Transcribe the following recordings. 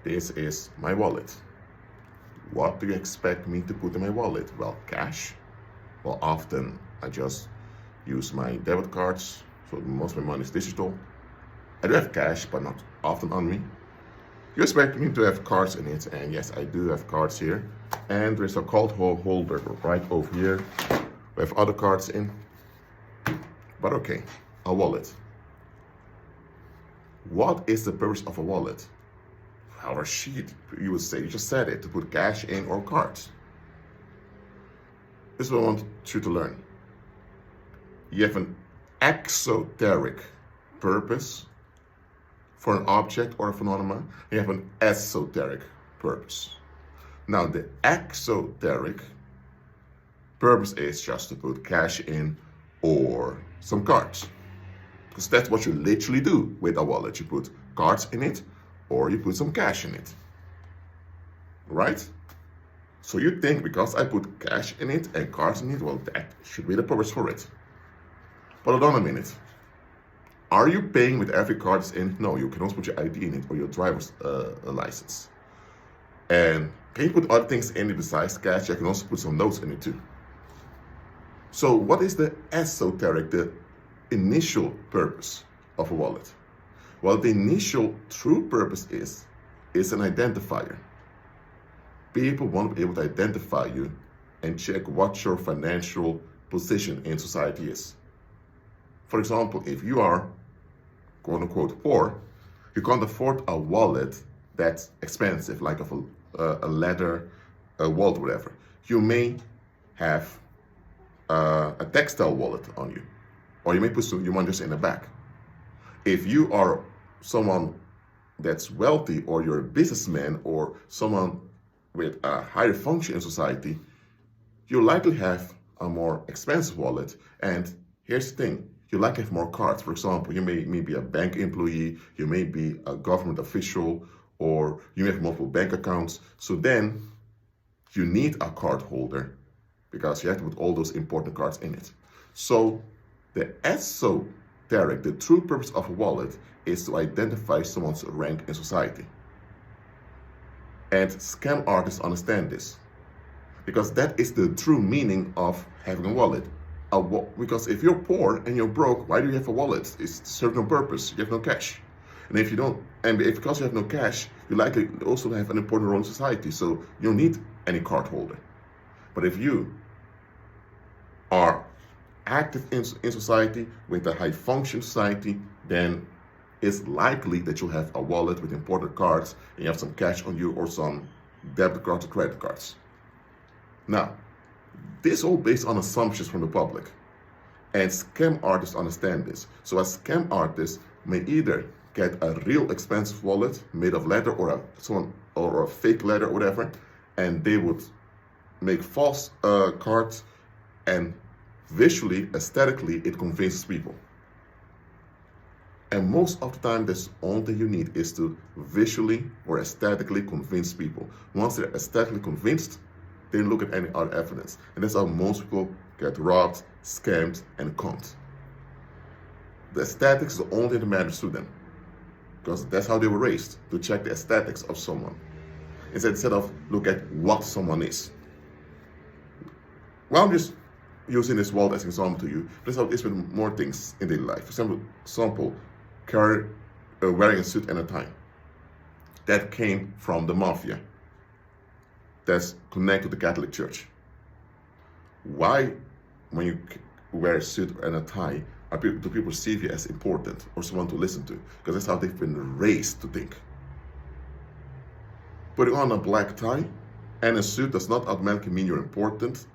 This is my wallet. What do you expect me to put in my wallet? Well, cash. Well, often I just use my debit cards, so most of my money is digital. I do have cash, but not often on me. You expect me to have cards in it, and yes, I do have cards here. And there's a card holder right over here. We have other cards in. But okay, a wallet. What is the purpose of a wallet? Or a sheet, you would say, you just said it, to put cash in or cards. This is what I want you to learn. You have an exoteric purpose for an object or a phenomenon. You have an esoteric purpose. Now, the exoteric purpose is just to put cash in or some cards. Because that's what you literally do with a wallet. You put cards in it or you put some cash in it. Right? So you think because I put cash in it and cards in it, well, that should be the purpose for it. But hold on a minute. Are you paying with every card that's in? No, you can also put your ID in it or your driver's license. And can you put other things in it besides cash? You can also put some notes in it too. So what is the esoteric, the initial purpose of a wallet? Well, the initial true purpose is an identifier. People want to be able to identify you and check what your financial position in society is. For example, if you are quote unquote poor, you can't afford a wallet that's expensive, like a leather wallet, whatever. You may have a textile wallet on you, or you may put your money just in the back. If you are someone that's wealthy, or you're a businessman, or someone with a higher function in society, you likely have a more expensive wallet. And here's the thing, you likely have more cards. For example, you may be a bank employee, you may be a government official, or you may have multiple bank accounts. So then you need a card holder because you have to put all those important cards in it. So the esoteric, the true purpose of a wallet is to identify someone's rank in society. And scam artists understand this because that is the true meaning of having a wallet. Because if you're poor and you're broke, why do you have a wallet? It's serves no purpose. You have no cash. And if you don't, because you have no cash, you likely also have an important role in society. So you don't need any card holder. But if you are active in society, with a high function society, then it's likely that you'll have a wallet with important cards and you have some cash on you or some debit cards or credit cards. Now, this is all based on assumptions from the public. And scam artists understand this. So a scam artist may either get a real expensive wallet made of leather or a fake leather or whatever, and they would make false cards, and visually, aesthetically, it convinces people. And most of the time, that's all that you need is to visually or aesthetically convince people. Once they're aesthetically convinced, they don't look at any other evidence. And that's how most people get robbed, scammed, and conned. The aesthetics is the only thing that matters to them. Because that's how they were raised, to check the aesthetics of someone. Instead of look at what someone is. Well, I'm just using this wallet as an example to you. That's how it is with more things in daily life. For example, wearing a suit and a tie. That came from the mafia. That's connected to the Catholic Church. Why, when you wear a suit and a tie, do people perceive you as important or someone to listen to? Because that's how they've been raised to think. Putting on a black tie and a suit does not automatically mean you're important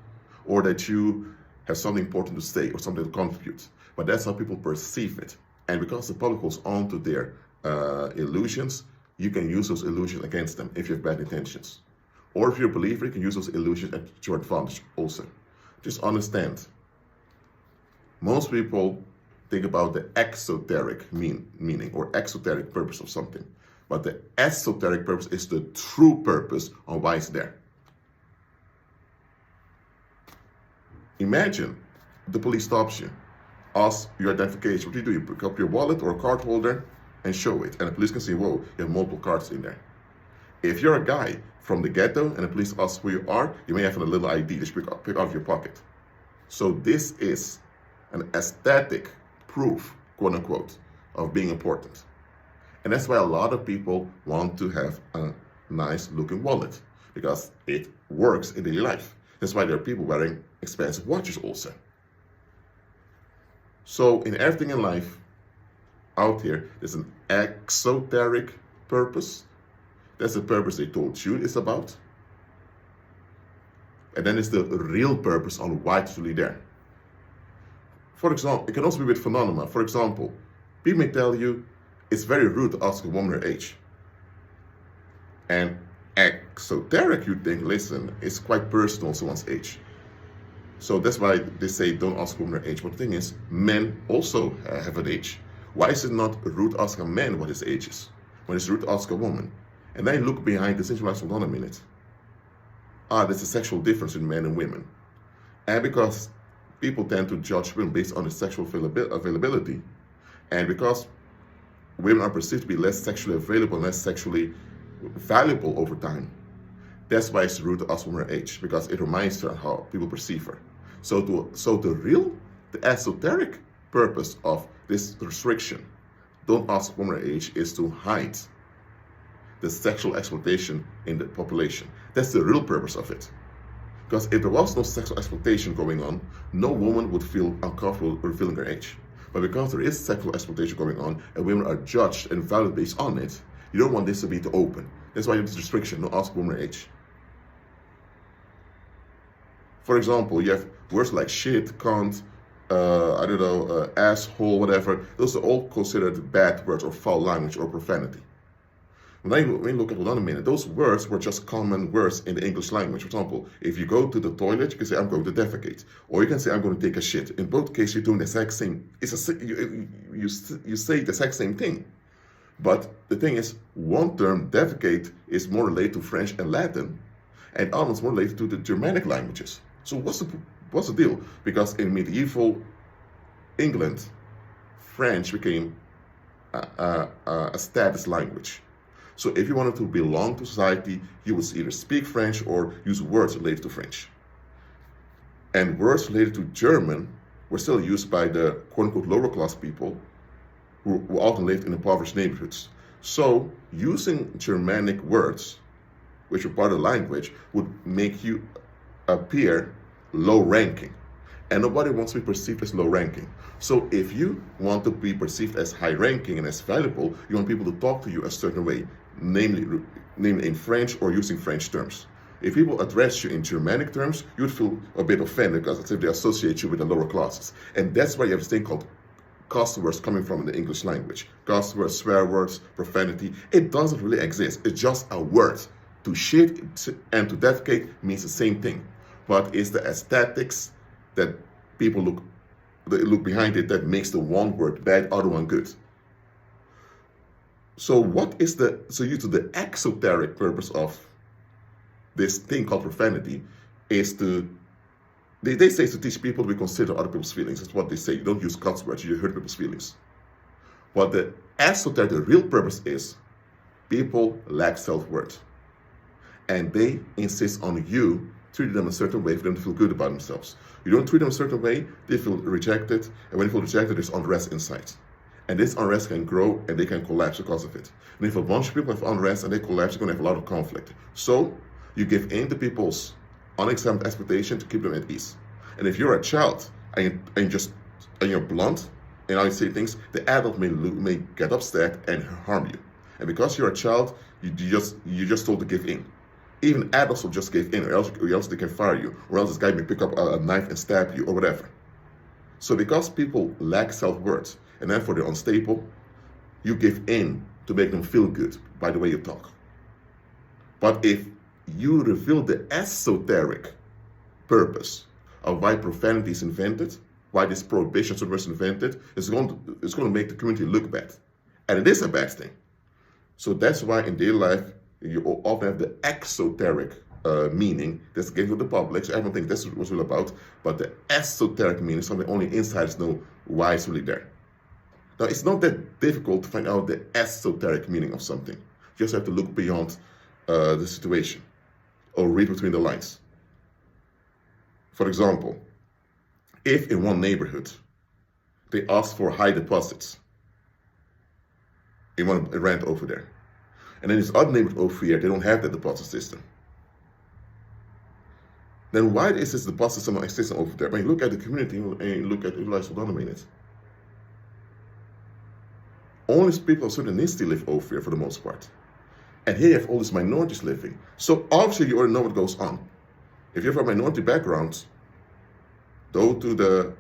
or that you have something important to say or something to contribute. But that's how people perceive it. And because the public holds on to their illusions, you can use those illusions against them if you have bad intentions. Or if you're a believer, you can use those illusions at your advantage also. Just understand, most people think about the exoteric meaning or exoteric purpose of something. But the esoteric purpose is the true purpose on why it's there. Imagine the police stops you, asks your identification. What do? You pick up your wallet or a card holder and show it. And the police can say, whoa, you have multiple cards in there. If you're a guy from the ghetto and the police ask who you are, you may have a little ID that you pick out of your pocket. So this is an aesthetic proof, quote unquote, of being important. And that's why a lot of people want to have a nice looking wallet, because it works in daily life. That's why there are people wearing expensive watches also. So in everything in life out here, there's an exoteric purpose. That's the purpose they told you it's about. And then there's the real purpose on why it's really there. For example, it can also be with phenomena. For example, people may tell you it's very rude to ask a woman her age. And exoteric, you think, listen, it's quite personal, someone's age. So that's why they say don't ask a woman her age. But the thing is, men also have an age. Why is it not rude to ask a man what his age is, when it's rude to ask a woman? And then you look behind the situation, hold on a minute. There's a sexual difference in men and women. And because people tend to judge women based on the sexual availability, and because women are perceived to be less sexually available, less sexually valuable over time, that's why it's rude to ask women her age, because it reminds her how people perceive her. So the esoteric purpose of this restriction, don't ask women her age, is to hide the sexual exploitation in the population. That's the real purpose of it. Because if there was no sexual exploitation going on, no woman would feel uncomfortable revealing her age. But because there is sexual exploitation going on and women are judged and valued based on it, you don't want this to be too open. That's why you have this restriction, don't ask women her age. For example, you have words like shit, cunt, asshole, whatever. Those are all considered bad words or foul language or profanity. When you look at, hold on a minute, those words were just common words in the English language. For example, if you go to the toilet, you can say, I'm going to defecate. Or you can say, I'm going to take a shit. In both cases, you're doing the exact same, you say the exact same thing. But the thing is, one term, defecate, is more related to French and Latin, and the other one's more related to the Germanic languages. So what's the deal? Because in medieval England, French became a status language. So if you wanted to belong to society, you would either speak French or use words related to French. And words related to German were still used by the quote-unquote lower class people who often lived in impoverished neighborhoods. So using Germanic words, which were part of the language, would make you appear low ranking. And nobody wants to be perceived as low ranking. So if you want to be perceived as high ranking and as valuable, you want people to talk to you a certain way, namely in French or using French terms. If people address you in Germanic terms, you would feel a bit offended because it's if they associate you with the lower classes. And that's why you have this thing called cuss words coming from the English language. Cuss words, swear words, profanity. It doesn't really exist. It's just a word. To shit and to defecate means the same thing. But it's the aesthetics that people look behind it that makes the one word bad, other one good. So the exoteric purpose of this thing called profanity is they say to teach people to consider other people's feelings. That's what they say. You don't use cuss words, you hurt people's feelings. What the esoteric, the real purpose is, people lack self-worth. And they insist on you treating them a certain way for them to feel good about themselves. You don't treat them a certain way, they feel rejected, and when they feel rejected, there's unrest inside. And this unrest can grow and they can collapse because of it. And if a bunch of people have unrest and they collapse, you're going to have a lot of conflict. So you give in to people's unexamined expectation to keep them at ease. And if you're a child and you're blunt and how you say things, the adult may get upset and harm you. And because you're a child, you're just told to give in. Even adults will just give in, or else they can fire you, or else this guy may pick up a knife and stab you, or whatever. So because people lack self-worth, and therefore they're unstable, you give in to make them feel good by the way you talk. But if you reveal the esoteric purpose of why profanity is invented, why this prohibition was invented, it's going to make the community look bad. And it is a bad thing. So that's why in daily life, you often have the exoteric meaning that's given to the public. So everyone thinks that's what it's all about. But the esoteric meaning is something only insiders know why it's really there. Now, it's not that difficult to find out the esoteric meaning of something. You just have to look beyond the situation or read between the lines. For example, if in one neighborhood they ask for high deposits, you want to rent over there, and then this other neighborhood over here, they don't have that deposit system, then why is this deposit system not existing over there? When you look at the community and you look at utilized autonomy in it, only people of certain ethnicity live over here for the most part. And here you have all these minorities living. So obviously you already know what goes on. If you have a minority background, due to the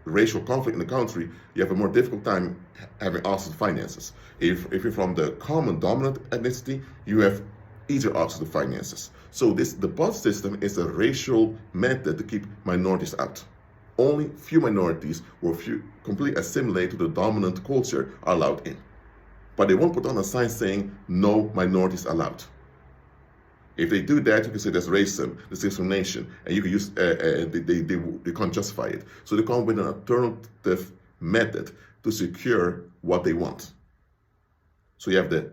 racial conflict in the country, you have a more difficult time having access to finances. If you're from the common dominant ethnicity, you have easier access to finances. So this deposit system is a racial method to keep minorities out. Only few minorities or few completely assimilate to the dominant culture are allowed in. But they won't put on a sign saying no minorities allowed. If they do that, you can say that's racism, that's discrimination, and you can use they can't justify it. So they come with an alternative method to secure what they want. So you have the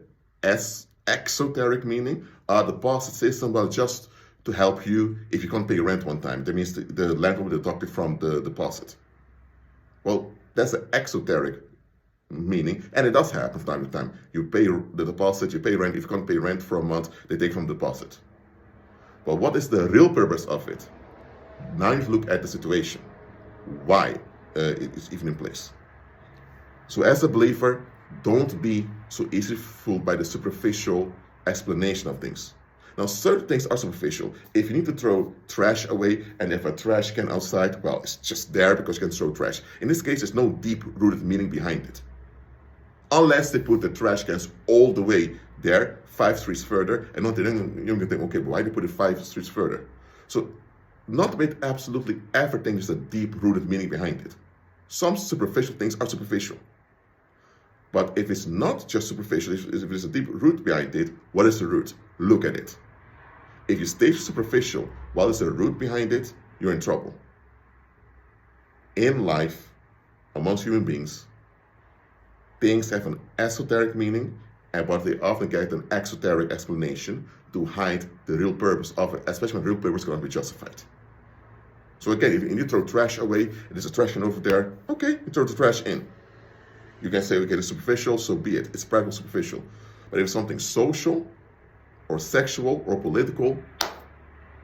exoteric meaning, deposit system, well, just to help you if you can't pay rent one time. That means the land will be deducted from the deposit. Well, that's the exoteric meaning, and it does happen from time to time. You pay the deposit, you pay rent. If you can't pay rent for a month, they take from the deposit. But what is the real purpose of it? Now you look at the situation. Why it's even in place. So as a believer, don't be so easily fooled by the superficial explanation of things. Now, certain things are superficial. If you need to throw trash away and if a trash can outside, well, it's just there because you can throw trash. In this case, there's no deep-rooted meaning behind it. Unless they put the trash cans all the way there, 5 streets further, and not then you can think, okay, but why did they put it 5 streets further? So, not with absolutely everything is a deep-rooted meaning behind it. Some superficial things are superficial. But if it's not just superficial, if there's a deep root behind it, what is the root? Look at it. If you stay superficial while there's a root behind it, you're in trouble. In life, amongst human beings, things have an esoteric meaning, but they often get an exoteric explanation to hide the real purpose of it, especially when real purpose cannot be justified. So again, if you throw trash away, there's a trash can over there, okay, you throw the trash in. You can say, okay, it's superficial, so be it. It's practical superficial. But if it's something social or sexual or political,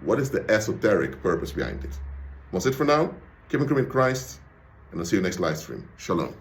what is the esoteric purpose behind it? That's it for now. Keep on growing in Christ, and I'll see you next live stream. Shalom.